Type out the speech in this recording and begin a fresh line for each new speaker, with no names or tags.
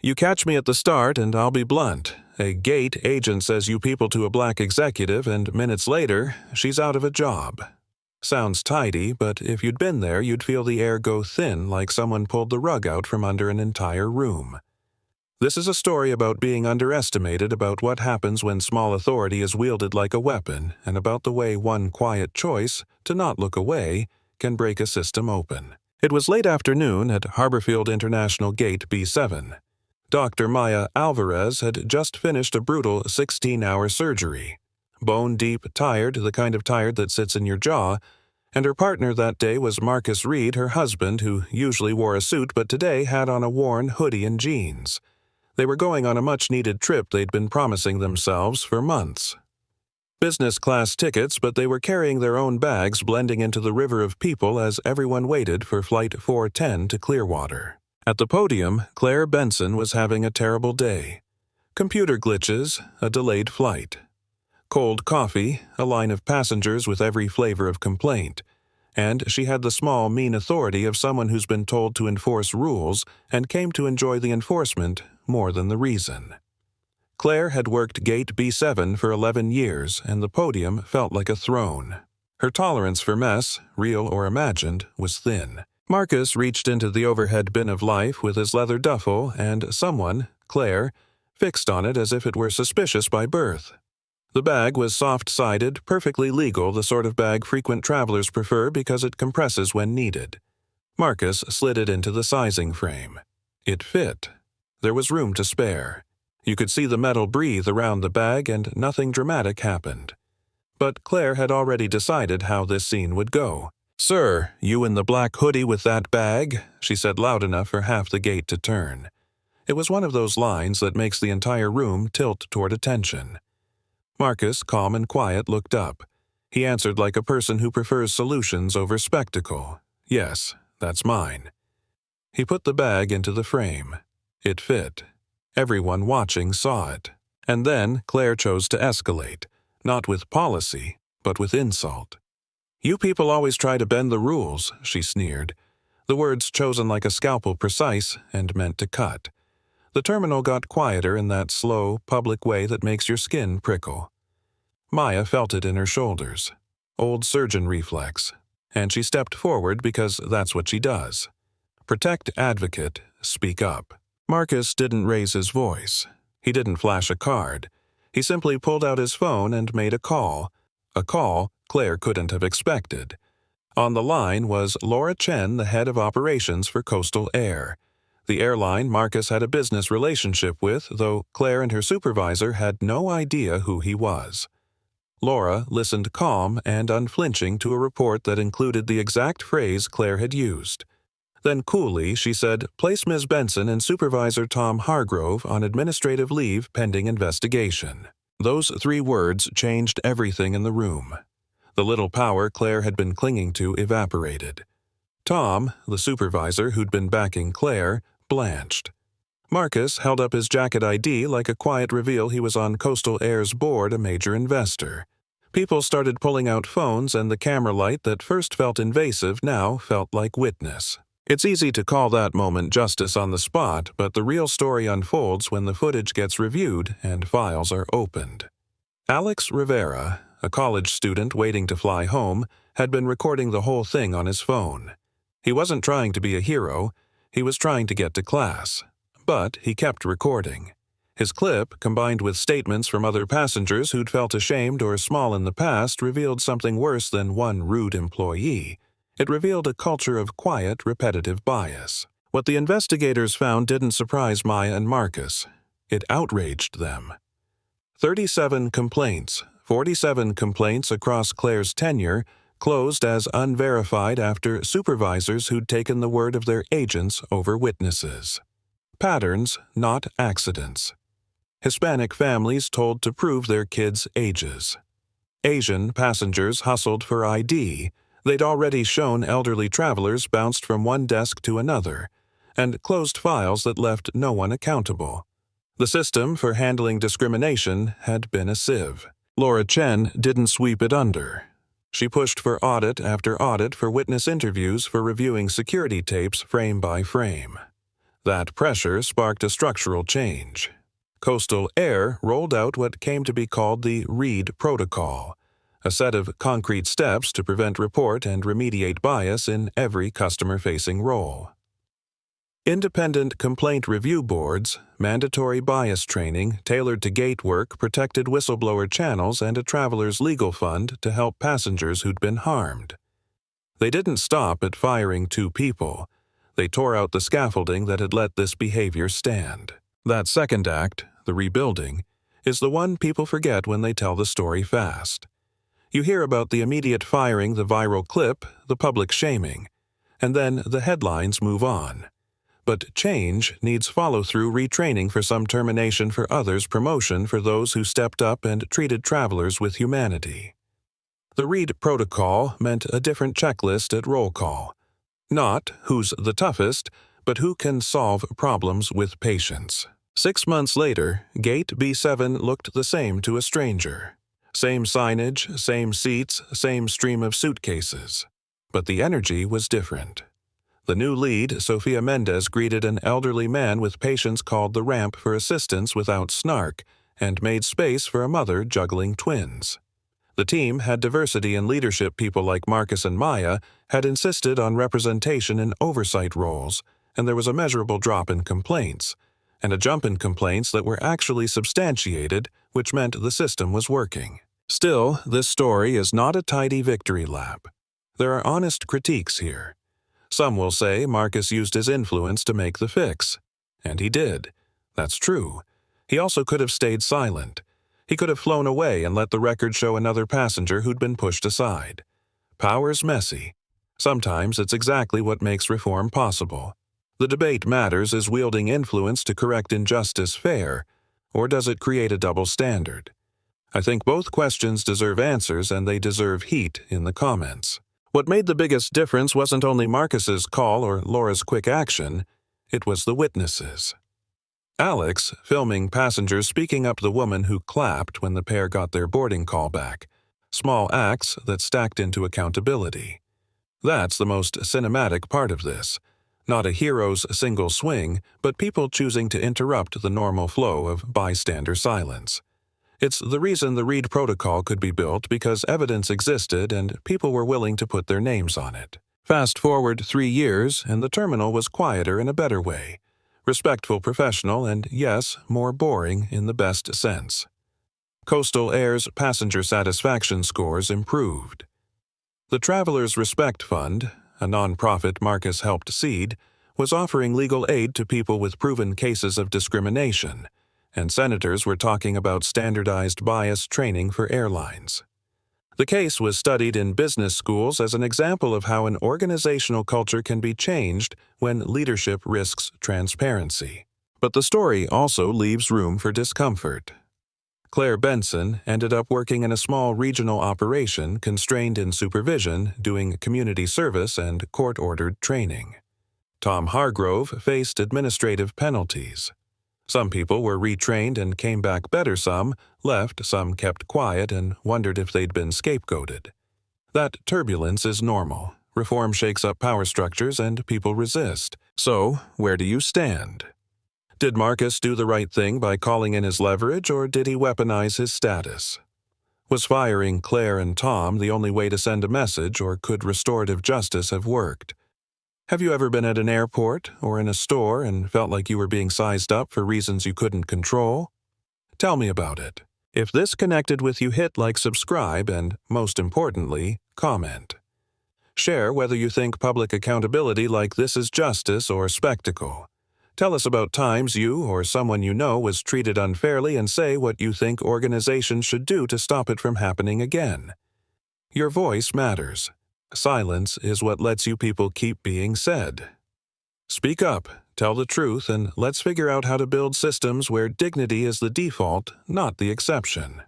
You catch me at the start and I'll be blunt. A gate agent says you people to a black executive and minutes later, she's out of a job. Sounds tidy, but if you'd been there, you'd feel the air go thin like someone pulled the rug out from under an entire room. This is a story about being underestimated, about what happens when small authority is wielded like a weapon, and about the way one quiet choice, to not look away, can break a system open. It was late afternoon at Harborfield International Gate B7. Dr. Maya Alvarez had just finished a brutal 16-hour surgery. Bone-deep tired, the kind of tired that sits in your jaw, and her partner that day was Marcus Reed, her husband, who usually wore a suit but today had on a worn hoodie and jeans. They were going on a much-needed trip they'd been promising themselves for months. Business-class tickets, but they were carrying their own bags, blending into the river of people as everyone waited for Flight 410 to Clearwater. At the podium, Claire Benson was having a terrible day. Computer glitches, a delayed flight. Cold coffee, a line of passengers with every flavor of complaint. And she had the small, mean authority of someone who's been told to enforce rules and came to enjoy the enforcement more than the reason. Claire had worked Gate B7 for 11 years, and the podium felt like a throne. Her tolerance for mess, real or imagined, was thin. Marcus reached into the overhead bin of life with his leather duffel, and someone, Claire, fixed on it as if it were suspicious by birth. The bag was soft-sided, perfectly legal, the sort of bag frequent travelers prefer because it compresses when needed. Marcus slid it into the sizing frame. It fit. There was room to spare. You could see the metal breathe around the bag, and nothing dramatic happened. But Claire had already decided how this scene would go. "Sir, you in the black hoodie with that bag," she said loud enough for half the gate to turn. It was one of those lines that makes the entire room tilt toward attention. Marcus, calm and quiet, looked up. He answered like a person who prefers solutions over spectacle. "Yes, that's mine." He put the bag into the frame. It fit. Everyone watching saw it. And then Claire chose to escalate, not with policy, but with insult. "You people always try to bend the rules," she sneered. The words chosen like a scalpel, precise and meant to cut. The terminal got quieter in that slow, public way that makes your skin prickle. Maya felt it in her shoulders. Old surgeon reflex. And she stepped forward because that's what she does. Protect, advocate, speak up. Marcus didn't raise his voice. He didn't flash a card. He simply pulled out his phone and made a call. A call Claire couldn't have expected. On the line was Laura Chen, the head of operations for Coastal Air. The airline Marcus had a business relationship with, though Claire and her supervisor had no idea who he was. Laura listened calm and unflinching to a report that included the exact phrase Claire had used. Then coolly she said, "Place Ms. Benson and Supervisor Tom Hargrove on administrative leave pending investigation." Those 3 words changed everything in the room. The little power Claire had been clinging to evaporated. Tom, the supervisor who'd been backing Claire, blanched. Marcus held up his jacket ID like a quiet reveal he was on Coastal Air's board, a major investor. People started pulling out phones, and the camera light that first felt invasive now felt like witness. It's easy to call that moment justice on the spot, but the real story unfolds when the footage gets reviewed and files are opened. Alex Rivera, a college student waiting to fly home, had been recording the whole thing on his phone. He wasn't trying to be a hero, he was trying to get to class. But he kept recording. His clip, combined with statements from other passengers who'd felt ashamed or small in the past, revealed something worse than one rude employee. It revealed a culture of quiet, repetitive bias. What the investigators found didn't surprise Maya and Marcus. It outraged them. 37 complaints, 47 complaints across Claire's tenure, closed as unverified after supervisors who'd taken the word of their agents over witnesses. Patterns, not accidents. Hispanic families told to prove their kids' ages. Asian passengers hustled for ID. They'd already shown elderly travelers bounced from one desk to another, and closed files that left no one accountable. The system for handling discrimination had been a sieve. Laura Chen didn't sweep it under. She pushed for audit after audit for witness interviews for reviewing security tapes frame by frame. That pressure sparked a structural change. Coastal Air rolled out what came to be called the Reed Protocol, a set of concrete steps to prevent, report, and remediate bias in every customer-facing role. Independent complaint review boards, mandatory bias training tailored to gate work, protected whistleblower channels, and a traveler's legal fund to help passengers who'd been harmed. They didn't stop at firing 2 people. They tore out the scaffolding that had let this behavior stand. That second act, the rebuilding, is the one people forget when they tell the story fast. You hear about the immediate firing, the viral clip, the public shaming, and then the headlines move on. But change needs follow-through retraining for some, termination for others, promotion for those who stepped up and treated travelers with humanity. The Reed Protocol meant a different checklist at roll call. Not who's the toughest, but who can solve problems with patience. 6 months later, Gate B7 looked the same to a stranger. Same signage, same seats, same stream of suitcases. But the energy was different. The new lead, Sofia Mendez, greeted an elderly man with patience, called the ramp for assistance without snark, and made space for a mother juggling twins. The team had diversity in leadership. People like Marcus and Maya had insisted on representation in oversight roles, and there was a measurable drop in complaints, and a jump in complaints that were actually substantiated, which meant the system was working. Still, this story is not a tidy victory lap. There are honest critiques here. Some will say Marcus used his influence to make the fix. And he did. That's true. He also could have stayed silent. He could have flown away and let the record show another passenger who'd been pushed aside. Power's messy. Sometimes it's exactly what makes reform possible. The debate matters: is wielding influence to correct injustice fair, or does it create a double standard? I think both questions deserve answers, and they deserve heat in the comments. What made the biggest difference wasn't only Marcus's call or Laura's quick action, it was the witnesses. Alex, filming passengers speaking up, the woman who clapped when the pair got their boarding call back. Small acts that stacked into accountability. That's the most cinematic part of this. Not a hero's single swing, but people choosing to interrupt the normal flow of bystander silence. It's the reason the Reed Protocol could be built, because evidence existed and people were willing to put their names on it. Fast forward 3 years, and the terminal was quieter in a better way. Respectful, professional, and yes, more boring in the best sense. Coastal Air's passenger satisfaction scores improved. The Travelers Respect Fund, a nonprofit Marcus helped seed, was offering legal aid to people with proven cases of discrimination, and senators were talking about standardized bias training for airlines. The case was studied in business schools as an example of how an organizational culture can be changed when leadership risks transparency. But the story also leaves room for discomfort. Claire Benson ended up working in a small regional operation, constrained in supervision, doing community service and court-ordered training. Tom Hargrove faced administrative penalties. Some people were retrained and came back better, some left, some kept quiet and wondered if they'd been scapegoated. That turbulence is normal. Reform shakes up power structures and people resist. So, where do you stand? Did Marcus do the right thing by calling in his leverage, or did he weaponize his status? Was firing Claire and Tom the only way to send a message, or could restorative justice have worked? Have you ever been at an airport or in a store and felt like you were being sized up for reasons you couldn't control? Tell me about it. If this connected with you, hit like, subscribe, and, most importantly, comment. Share whether you think public accountability like this is justice or spectacle. Tell us about times you or someone you know was treated unfairly, and say what you think organizations should do to stop it from happening again. Your voice matters. Silence is what lets you people keep being said. Speak up, tell the truth, and let's figure out how to build systems where dignity is the default, not the exception.